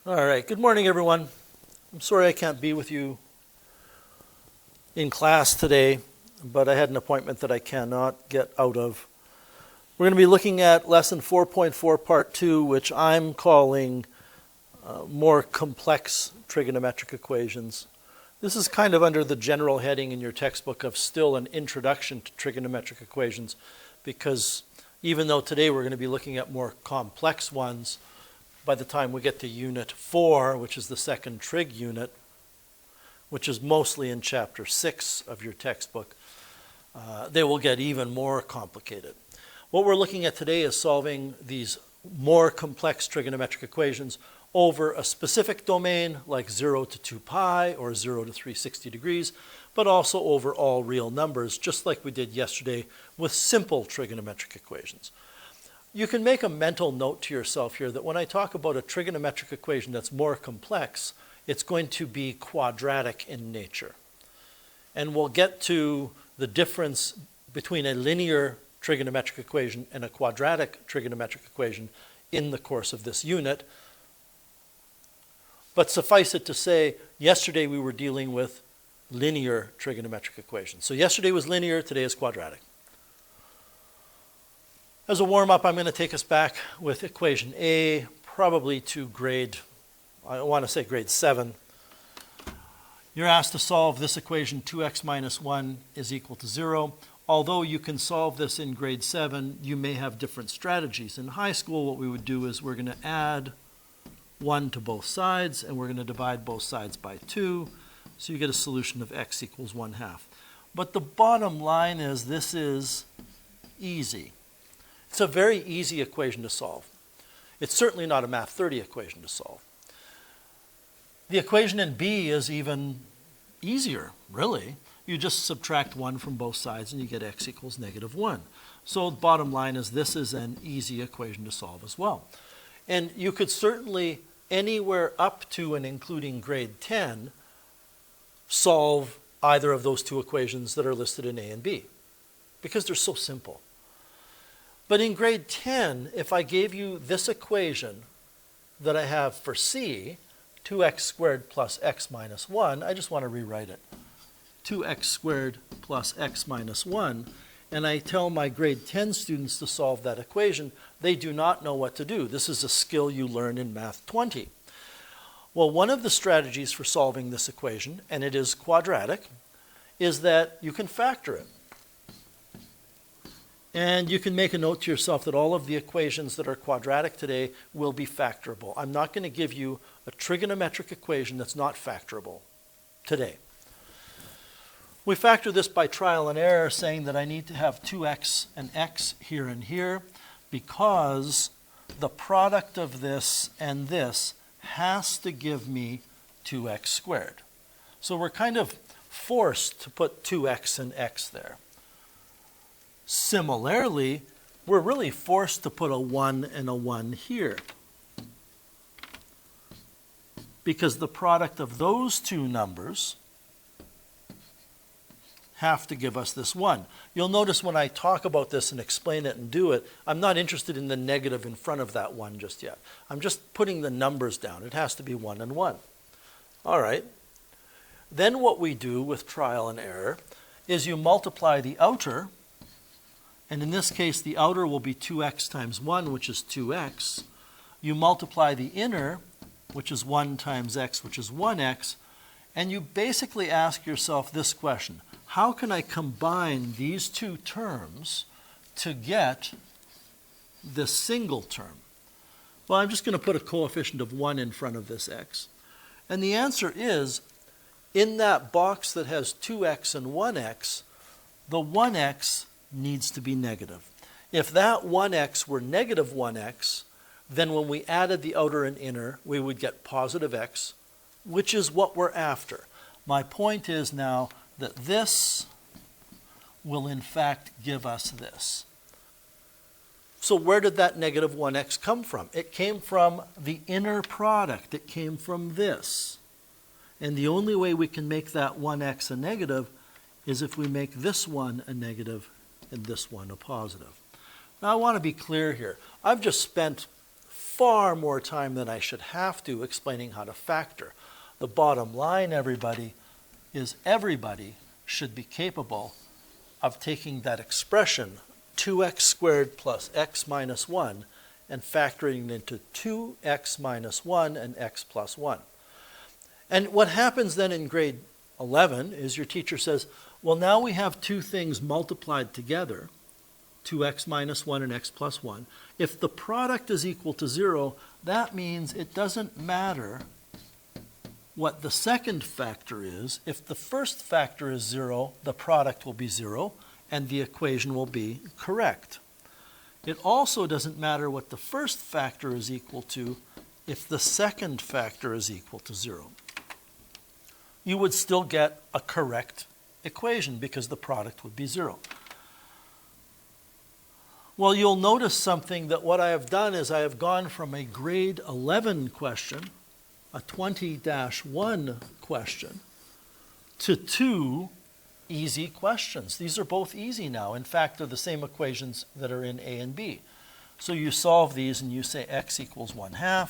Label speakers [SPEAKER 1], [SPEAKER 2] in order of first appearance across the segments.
[SPEAKER 1] All right, good morning, everyone. I'm sorry I can't be with you in class today, but I had an appointment that I cannot get out of. We're going to be looking at lesson 4.4, part 2, which I'm calling more complex trigonometric equations. This is kind of under the general heading in your textbook of still an introduction to trigonometric equations, because even though today we're going to be looking at more complex ones, by the time we get to Unit 4, which is the second trig unit, which is mostly in Chapter 6 of your textbook, they will get even more complicated. What we're looking at today is solving these more complex trigonometric equations over a specific domain like 0 to 2 pi or 0 to 360 degrees, but also over all real numbers, just like we did yesterday with simple trigonometric equations. You can make a mental note to yourself here that when I talk about a trigonometric equation that's more complex, it's going to be quadratic in nature. And we'll get to the difference between a linear trigonometric equation and a quadratic trigonometric equation in the course of this unit. But suffice it to say, yesterday we were dealing with linear trigonometric equations. So yesterday was linear, today is quadratic. As a warm-up, I'm going to take us back with equation A, probably to grade 7. You're asked to solve this equation, 2x minus 1 is equal to 0. Although you can solve this in grade 7, you may have different strategies. In high school, what we would do is we're going to add 1 to both sides, and we're going to divide both sides by 2. So you get a solution of x equals 1/2. But the bottom line is this is easy. It's a very easy equation to solve. It's certainly not a Math 30 equation to solve. The equation in B is even easier, really. You just subtract 1 from both sides and you get x equals -1. So the bottom line is this is an easy equation to solve as well. And you could certainly, anywhere up to and including grade 10, solve either of those two equations that are listed in A and B, because they're so simple. But in grade 10, if I gave you this equation that I have for C, 2x squared plus x minus 1, I just want to rewrite it. 2x squared plus x minus 1, and I tell my grade 10 students to solve that equation, they do not know what to do. This is a skill you learn in Math 20. Well, one of the strategies for solving this equation, and it is quadratic, is that you can factor it. And you can make a note to yourself that all of the equations that are quadratic today will be factorable. I'm not going to give you a trigonometric equation that's not factorable today. We factor this by trial and error, saying that I need to have 2x and x here and here, because the product of this and this has to give me 2x squared. So we're kind of forced to put 2x and x there. Similarly, we're really forced to put a 1 and a 1 here, because the product of those two numbers have to give us this 1. You'll notice when I talk about this and explain it and do it, I'm not interested in the negative in front of that 1 just yet. I'm just putting the numbers down. It has to be 1 and 1. All right. Then what we do with trial and error is you multiply the outer, and in this case, the outer will be 2x times 1, which is 2x. You multiply the inner, which is 1 times x, which is 1x. And you basically ask yourself this question: how can I combine these two terms to get this single term? Well, I'm just going to put a coefficient of 1 in front of this x. And the answer is, in that box that has 2x and 1x, the 1x needs to be negative. If that 1x were negative 1x, then when we added the outer and inner, we would get positive x, which is what we're after. My point is now that this will in fact give us this. So where did that negative 1x come from? It came from the inner product. It came from this. And the only way we can make that 1x a negative is if we make this one a negative and this one a positive. Now I want to be clear here. I've just spent far more time than I should have to explaining how to factor. The bottom line, everybody, is everybody should be capable of taking that expression 2x squared plus x minus 1 and factoring it into 2x minus 1 and x plus 1. And what happens then in grade 11 is your teacher says, well, now we have two things multiplied together, 2x minus 1 and x plus 1. If the product is equal to 0, that means it doesn't matter what the second factor is. If the first factor is 0, the product will be 0, and the equation will be correct. It also doesn't matter what the first factor is equal to if the second factor is equal to 0. You would still get a correct equation because the product would be 0. Well, you'll notice something, that what I have done is I have gone from a grade 11 question, a 20-1 question, to two easy questions. These are both easy now. In fact, they're the same equations that are in A and B. So you solve these and you say x equals 1/2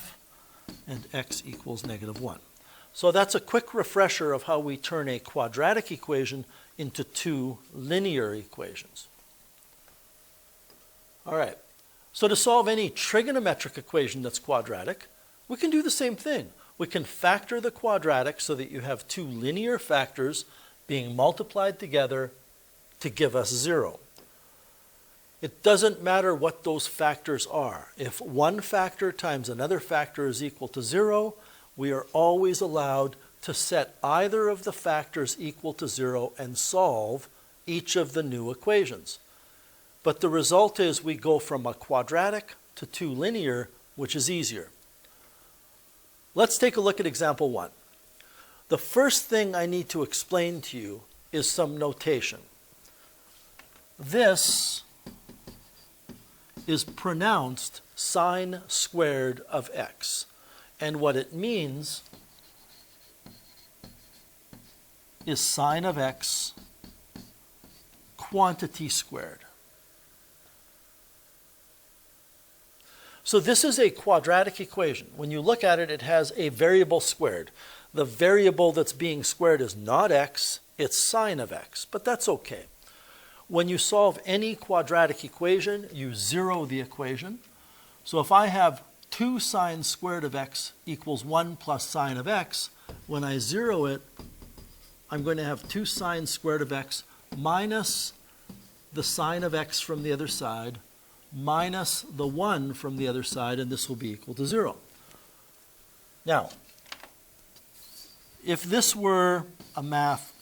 [SPEAKER 1] and x equals negative 1. So that's a quick refresher of how we turn a quadratic equation into two linear equations. All right, so to solve any trigonometric equation that's quadratic, we can do the same thing. We can factor the quadratic so that you have two linear factors being multiplied together to give us 0. It doesn't matter what those factors are. If one factor times another factor is equal to 0, we are always allowed to set either of the factors equal to 0 and solve each of the new equations. But the result is we go from a quadratic to two linear, which is easier. Let's take a look at example 1. The first thing I need to explain to you is some notation. This is pronounced sine squared of x. And what it means is sine of x quantity squared. So this is a quadratic equation. When you look at it, it has a variable squared. The variable that's being squared is not x, it's sine of x, but that's okay. When you solve any quadratic equation, you zero the equation. So if I have 2 sine squared of x equals 1 plus sine of x, when I zero it, I'm going to have 2 sine squared of x minus the sine of x from the other side, minus the 1 from the other side, and this will be equal to 0. Now, if this were a math,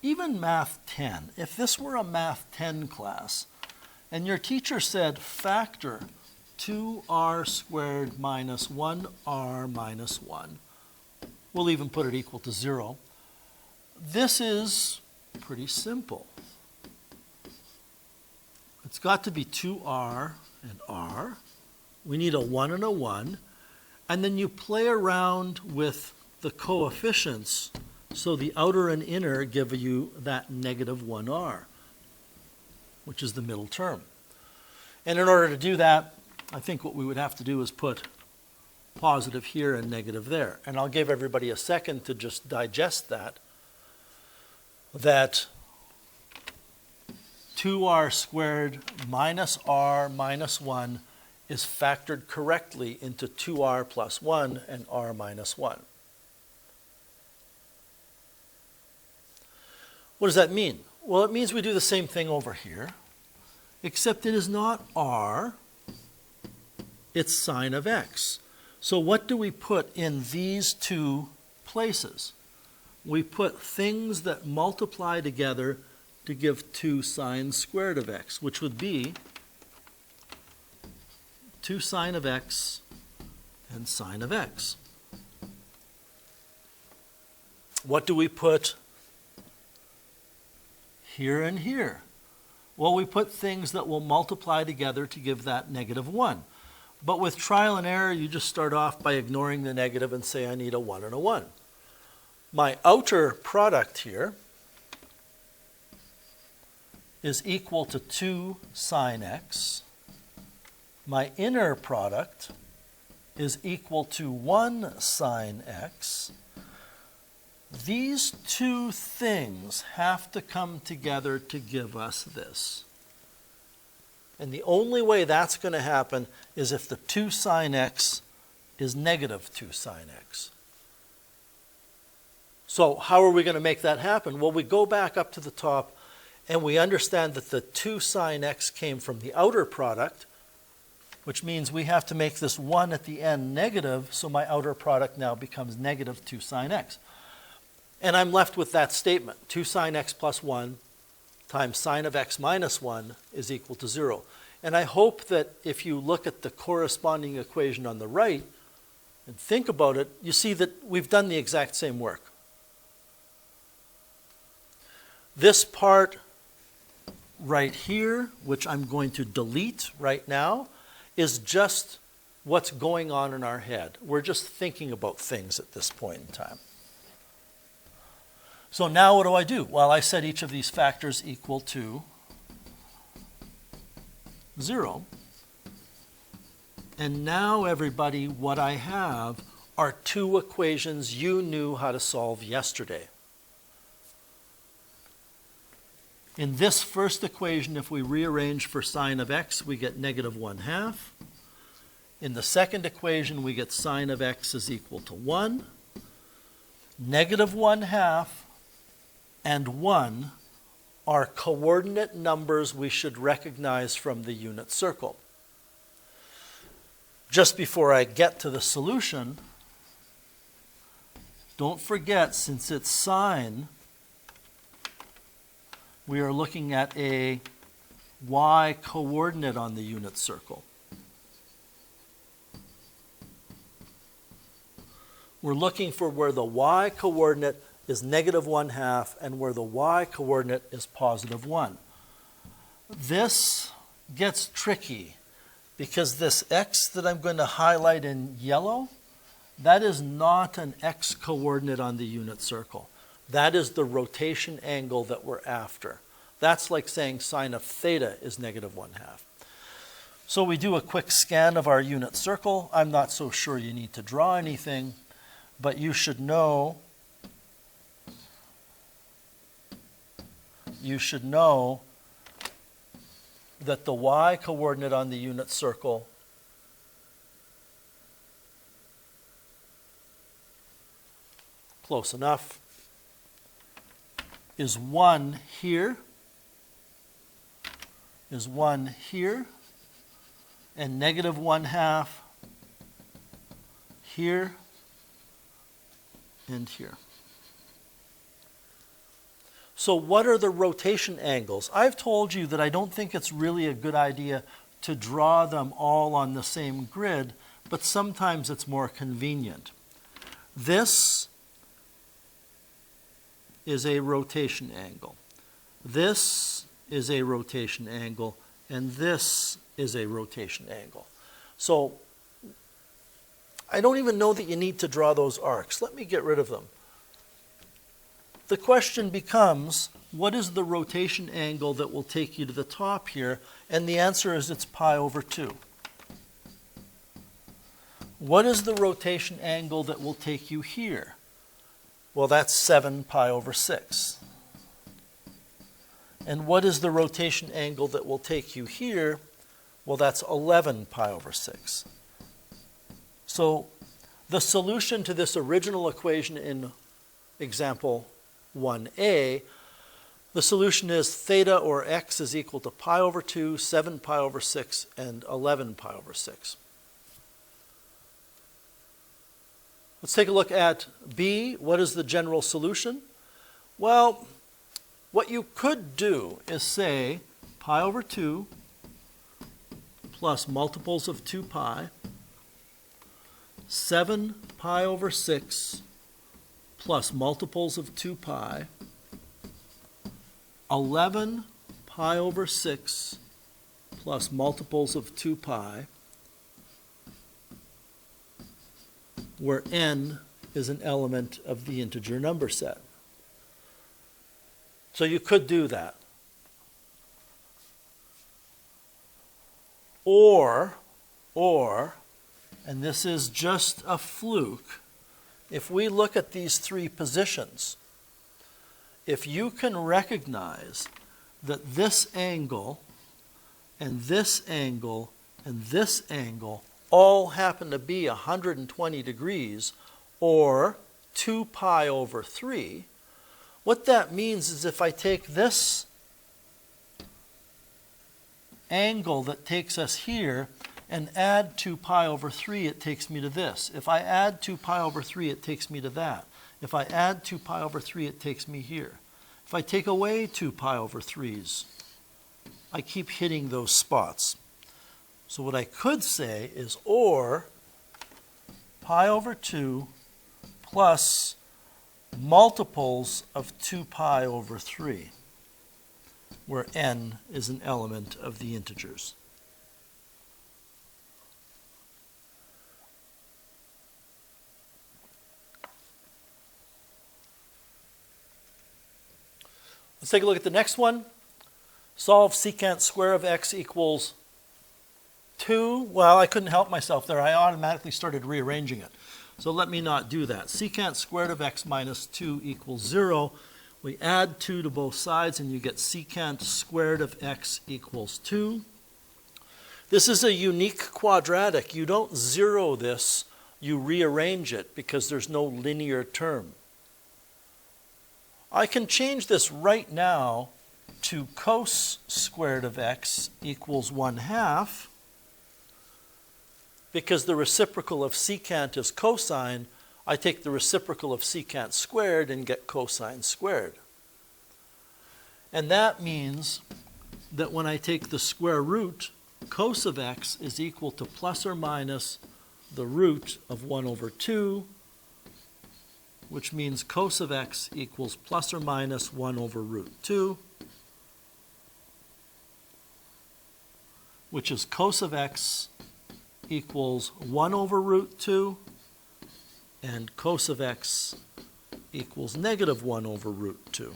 [SPEAKER 1] even math 10, if this were a math 10 class, and your teacher said factor 2r squared minus 1r minus 1, we'll even put it equal to 0, this is pretty simple. It's got to be 2r and r. We need a 1 and a 1. And then you play around with the coefficients so the outer and inner give you that negative 1r, which is the middle term. And in order to do that, I think what we would have to do is put positive here and negative there. And I'll give everybody a second to just digest that 2r squared minus r minus 1 is factored correctly into 2r plus 1 and r minus 1. What does that mean? Well, it means we do the same thing over here, except it is not r, it's sine of x. So what do we put in these two places? We put things that multiply together to give 2 sine squared of x, which would be 2 sine of x and sine of x. What do we put here and here? Well, we put things that will multiply together to give that negative 1. But with trial and error, you just start off by ignoring the negative and say, I need a 1 and a 1. My outer product here is equal to 2 sine x my inner product is equal to 1 sine x, these two things have to come together to give us this. And the only way that's going to happen is if the 2 sine x is negative 2 sine x. So how are we going to make that happen? Well, we go back up to the top and we understand that the 2 sine x came from the outer product, which means we have to make this 1 at the end negative, so my outer product now becomes negative 2 sine x. And I'm left with that statement, 2 sine x plus 1 times sine of x minus 1 is equal to 0. And I hope that if you look at the corresponding equation on the right and think about it, you see that we've done the exact same work. This part right here, which I'm going to delete right now, is just what's going on in our head. We're just thinking about things at this point in time. So now what do I do? Well, I set each of these factors equal to 0. And now, everybody, what I have are two equations you knew how to solve yesterday. In this first equation, if we rearrange for sine of x, we get negative 1/2. In the second equation, we get sine of x is equal to 1. Negative 1/2 and 1 are coordinate numbers we should recognize from the unit circle. Just before I get to the solution, don't forget, since it's sine, we are looking at a y coordinate on the unit circle. We're looking for where the y coordinate is negative 1/2 and where the y coordinate is positive 1. This gets tricky because this x that I'm going to highlight in yellow, that is not an x coordinate on the unit circle. That is the rotation angle that we're after. That's like saying sine of theta is negative 1/2. So we do a quick scan of our unit circle. I'm not so sure you need to draw anything, but you should know that the y coordinate on the unit circle close enough is 1 here, and negative 1/2 here and here. So what are the rotation angles? I've told you that I don't think it's really a good idea to draw them all on the same grid, but sometimes it's more convenient. This is a rotation angle. This is a rotation angle, and this is a rotation angle. So I don't even know that you need to draw those arcs. Let me get rid of them. The question becomes, what is the rotation angle that will take you to the top here? And the answer is it's pi over 2. What is the rotation angle that will take you here? Well, that's 7 pi over 6. And what is the rotation angle that will take you here? Well, that's 11 pi over 6. So the solution to this original equation in example 1a, the solution is theta or x is equal to pi over 2, 7 pi over 6, and 11 pi over 6. Let's take a look at B. What is the general solution? Well, what you could do is say pi over 2 plus multiples of 2 pi, 7 pi over 6 plus multiples of 2 pi, 11 pi over 6 plus multiples of 2 pi, where n is an element of the integer number set. So you could do that. Or Or, and this is just a fluke, if we look at these three positions, if you can recognize that this angle and this angle and this angle all happen to be 120 degrees, or 2 pi over 3, what that means is if I take this angle that takes us here and add 2 pi over 3, it takes me to this. If I add 2 pi over 3, it takes me to that. If I add 2 pi over 3, it takes me here. If I take away 2 pi over 3's, I keep hitting those spots. So what I could say is, or pi over 2 plus multiples of 2 pi over 3, where n is an element of the integers. Let's take a look at the next one. Solve secant square of x equals 2. Well, I couldn't help myself there. I automatically started rearranging it. So let me not do that. Secant squared of x minus 2 equals 0. We add 2 to both sides, and you get secant squared of x equals 2. This is a unique quadratic. You don't zero this. You rearrange it because there's no linear term. I can change this right now to cos squared of x equals 1/2, because the reciprocal of secant is cosine. I take the reciprocal of secant squared and get cosine squared. And that means that when I take the square root, cos of x is equal to plus or minus the root of 1 over 2, which means cos of x equals plus or minus 1 over root 2, which is cos of x equals 1 over root 2, and cos of x equals negative 1 over root 2.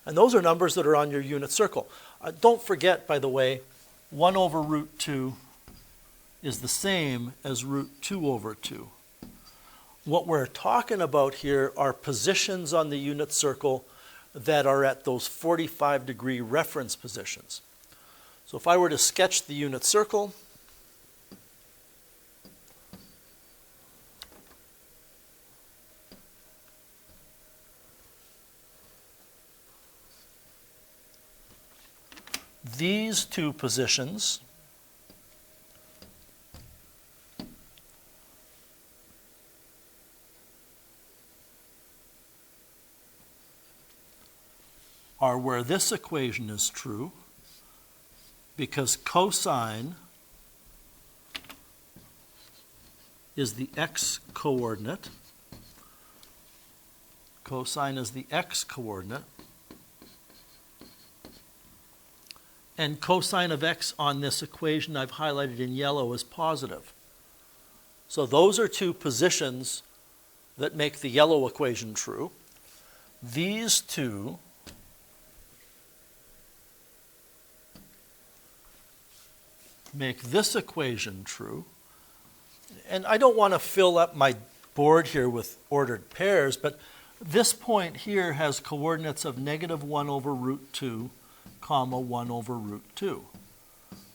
[SPEAKER 1] And those are numbers that are on your unit circle. Don't forget, by the way, 1 over root 2 is the same as root 2 over 2. What we're talking about here are positions on the unit circle that are at those 45-degree reference positions. So if I were to sketch the unit circle, these two positions are where this equation is true, because cosine is the x coordinate. Cosine is the x coordinate. And cosine of x on this equation I've highlighted in yellow is positive. So those are two positions that make the yellow equation true. These two make this equation true. And I don't want to fill up my board here with ordered pairs, but this point here has coordinates of negative 1 over root 2, comma 1 over root 2.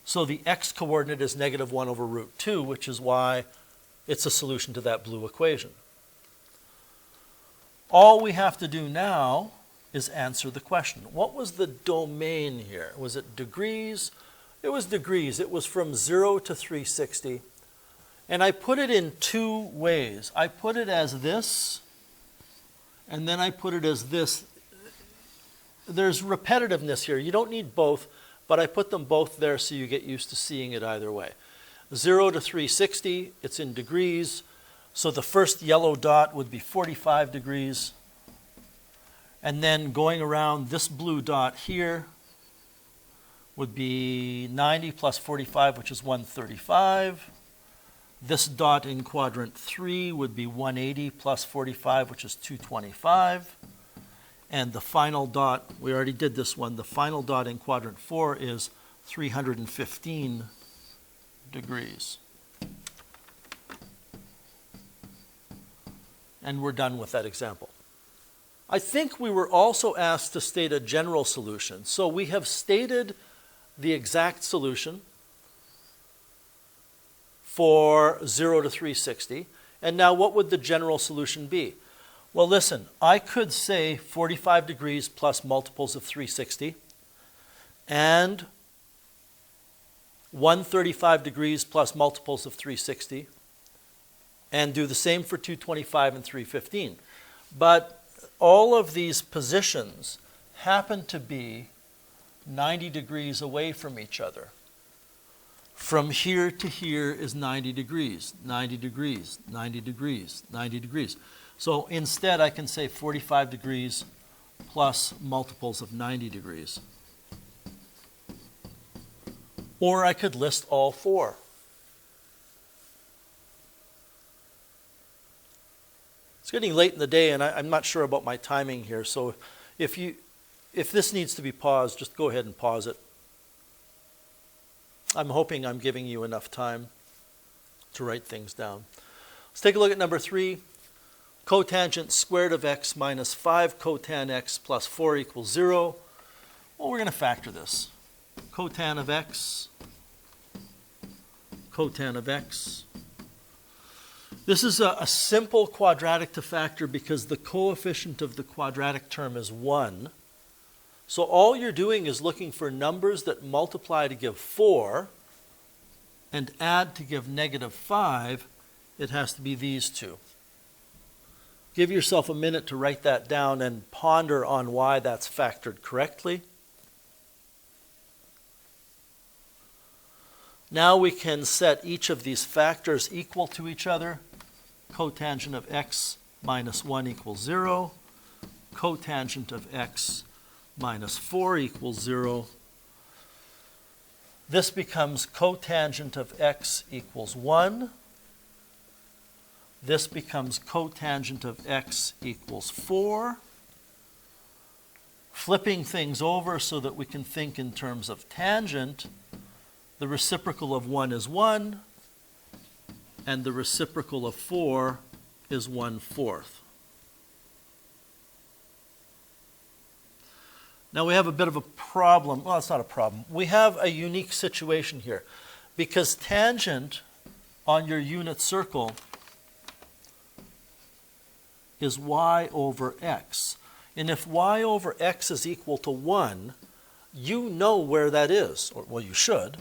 [SPEAKER 1] So the x coordinate is negative 1 over root 2, which is why it's a solution to that blue equation. All we have to do now is answer the question. What was the domain here? Was it degrees? It was degrees. It was from 0 to 360. And I put it in two ways. I put it as this, and then I put it as this. There's repetitiveness here. You don't need both, but I put them both there so you get used to seeing it either way. 0 to 360, it's in degrees. So the first yellow dot would be 45 degrees. And then going around this blue dot here would be 90 plus 45, which is 135. This dot in quadrant 3 would be 180 plus 45, which is 225. And the final dot, we already did this one, the final dot in quadrant 4 is 315 degrees. And we're done with that example. I think we were also asked to state a general solution. So we have stated the exact solution for 0 to 360. And now what would the general solution be? Well, listen, I could say 45 degrees plus multiples of 360 and 135 degrees plus multiples of 360 and do the same for 225 and 315. But all of these positions happen to be 90 degrees away from each other. From here to here is 90 degrees, 90 degrees, 90 degrees, 90 degrees. So instead I can say 45 degrees plus multiples of 90 degrees. Or I could list all four. It's getting late in the day and I'm not sure about my timing here, so if this needs to be paused, just go ahead and pause it. I'm hoping I'm giving you enough time to write things down. Let's take a look at number 3. Cotangent squared of x minus 5 cotan x plus 4 equals 0. Well, we're going to factor this. Cotan of x, cotan of x. This is a simple quadratic to factor because the coefficient of the quadratic term is 1. So all you're doing is looking for numbers that multiply to give 4 and add to give negative 5. It has to be these two. Give yourself a minute to write that down and ponder on why that's factored correctly. Now we can set each of these factors equal to each other. Cotangent of x minus 1 equals 0. Cotangent of x minus 4 equals 0. This becomes cotangent of x equals 1. This becomes cotangent of x equals 4. Flipping things over so that we can think in terms of tangent, the reciprocal of 1 is 1, and the reciprocal of 4 is 1/4. Now we have a bit of a problem. Well, it's not a problem. We have a unique situation here because tangent on your unit circle is y over x. And if y over x is equal to 1, you know where that is. Or, well, you should.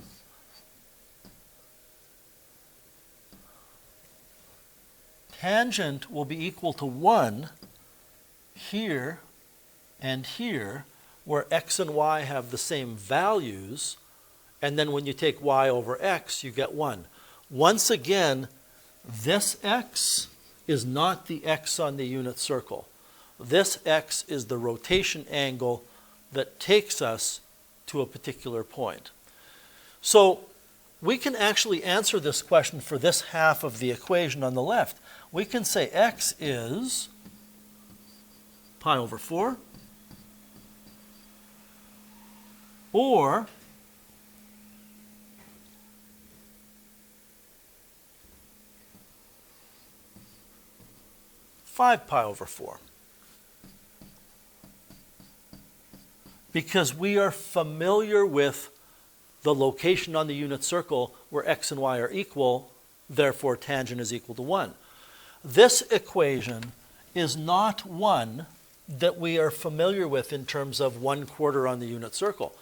[SPEAKER 1] Tangent will be equal to 1 here and here, where x and y have the same values, and then when you take y over x, you get 1. Once again, this x is not the x on the unit circle. This x is the rotation angle that takes us to a particular point. So we can actually answer this question for this half of the equation on the left. We can say x is pi over 4, or (5 pi over 4). Because we are familiar with the location on the unit circle where x and y are equal, therefore tangent is equal to 1. This equation is not one that we are familiar with in terms of 1/4 on the unit circle.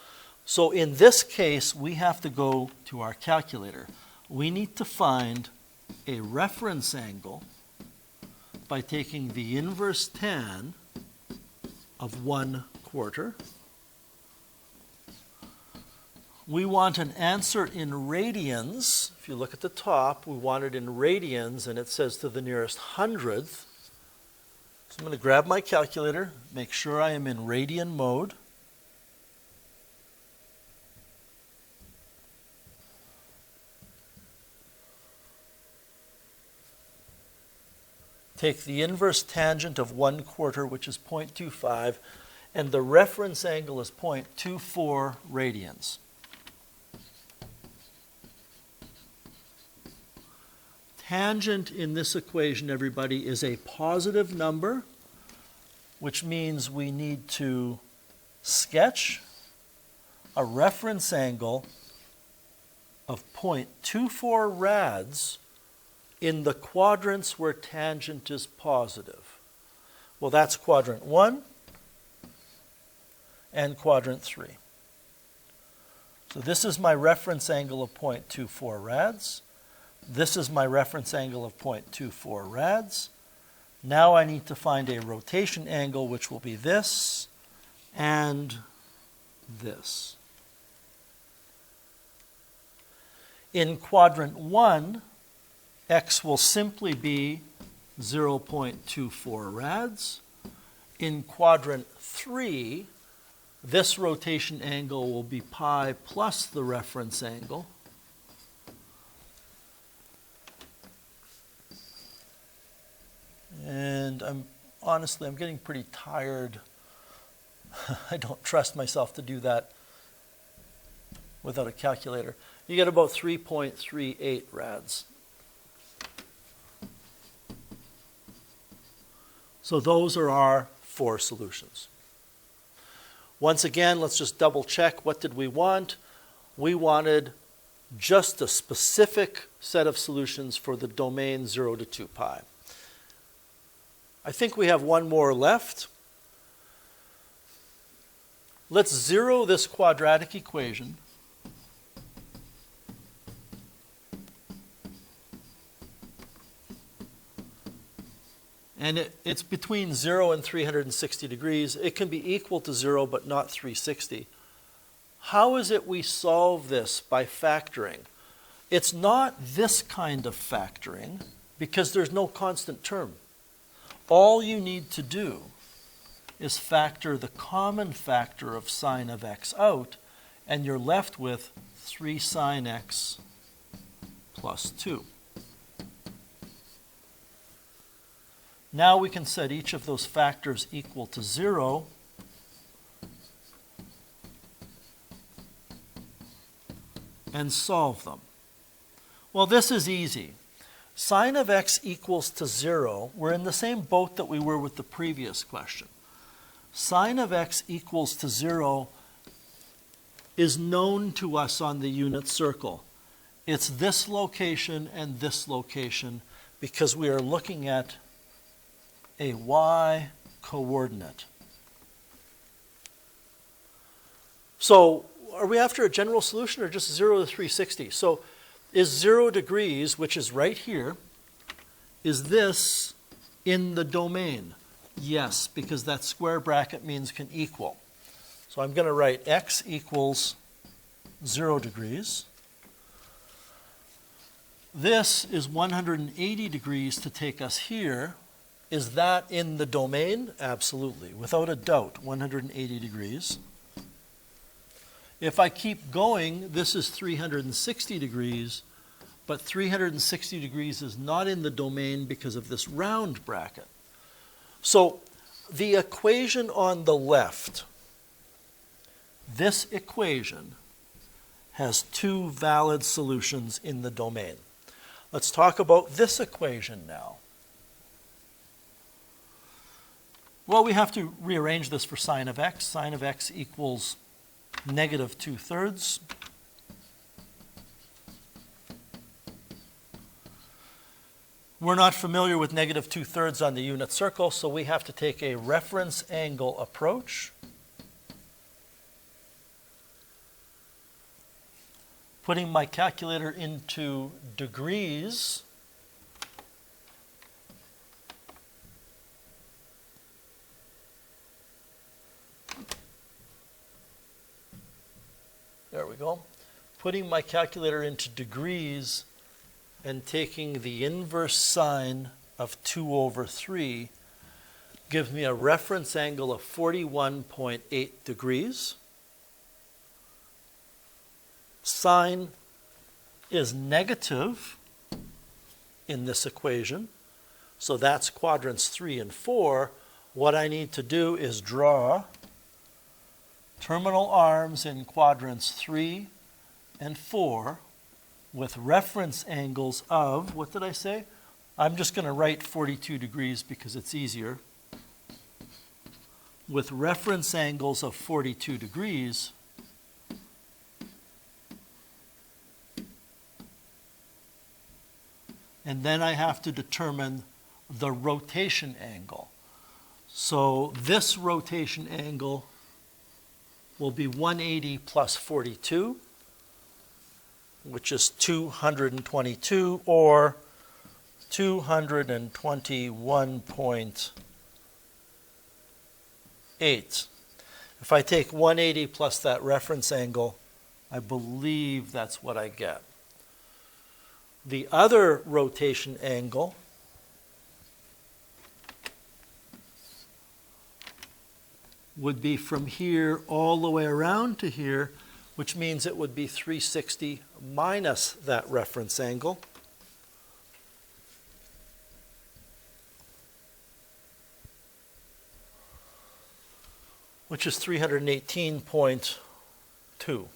[SPEAKER 1] So in this case, we have to go to our calculator. We need to find a reference angle by taking the inverse tan of 1/4. We want an answer in radians. If you look at the top, we want it in radians, and it says to the nearest hundredth. So I'm going to grab my calculator, make sure I am in radian mode. Take the inverse tangent of 1/4, which is 0.25, and the reference angle is 0.24 radians. Tangent in this equation, everybody, is a positive number, which means we need to sketch a reference angle of 0.24 rads in the quadrants where tangent is positive. Well, that's quadrant 1 and quadrant 3. So this is my reference angle of 0.24 rads. This is my reference angle of 0.24 rads. Now I need to find a rotation angle, which will be this and this. In quadrant 1, x will simply be 0.24 rads. In quadrant 3, this rotation angle will be pi plus the reference angle. And honestly, I'm getting pretty tired. I don't trust myself to do that without a calculator. You get about 3.38 rads. So those are our 4 solutions. Once again, let's just double check. What did we want? We wanted just a specific set of solutions for the domain 0 to 2 pi. I think we have one more left. Let's zero this quadratic equation. And it's between 0 and 360 degrees. It can be equal to 0, but not 360. How is it we solve this by factoring? It's not this kind of factoring because there's no constant term. All you need to do is factor the common factor of sine of x out, and you're left with 3 sine x plus 2. Now we can set each of those factors equal to 0. And solve them. Well, this is easy. Sine of x equals to 0. We're in the same boat that we were with the previous question. Sine of x equals to 0 is known to us on the unit circle. It's this location and this location because we are looking at a y coordinate. So are we after a general solution or just 0 to 360? So is 0 degrees, which is right here, is this in the domain? Yes, because that square bracket means can equal. So I'm going to write x equals 0 degrees. This is 180 degrees to take us here. Is that in the domain? Absolutely. Without a doubt, 180 degrees. If I keep going, this is 360 degrees, but 360 degrees is not in the domain because of this round bracket. So the equation on the left, this equation has 2 valid solutions in the domain. Let's talk about this equation now. Well, we have to rearrange this for sine of x. Sine of x equals negative 2/3. We're not familiar with negative 2/3 on the unit circle, so we have to take a reference angle approach. Putting my calculator into degrees, there we go. Putting my calculator into degrees and taking the inverse sine of 2/3 gives me a reference angle of 41.8 degrees. Sine is negative in this equation, so that's quadrants 3 and 4. What I need to do is draw terminal arms in quadrants 3 and 4 with reference angles of, what did I say? I'm just going to write 42 degrees because it's easier. With reference angles of 42 degrees, and then I have to determine the rotation angle. So this rotation angle will be 180 plus 42, which is 222, or 221.8. If I take 180 plus that reference angle, I believe that's what I get. The other rotation angle would be from here all the way around to here, which means it would be 360 minus that reference angle. Which is 318.2.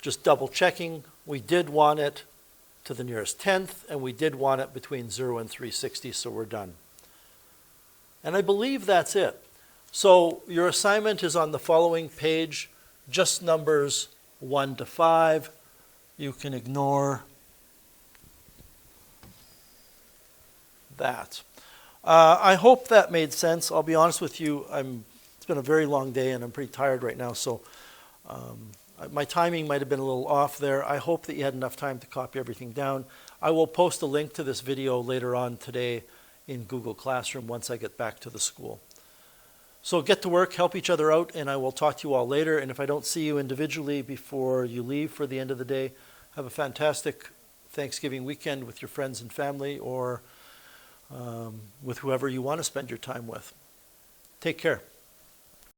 [SPEAKER 1] Just double checking, we did want it to the nearest tenth, and we did want it between 0 and 360, so we're done. And I believe that's it. So your assignment is on the following page, just numbers 1 to 5. You can ignore that. I hope that made sense. I'll be honest with you, it's been a very long day and I'm pretty tired right now, so my timing might have been a little off there. I hope that you had enough time to copy everything down. I will post a link to this video later on today in Google Classroom once I get back to the school. So get to work, help each other out, and I will talk to you all later. And if I don't see you individually before you leave for the end of the day, have a fantastic Thanksgiving weekend with your friends and family, or with whoever you want to spend your time with. Take care.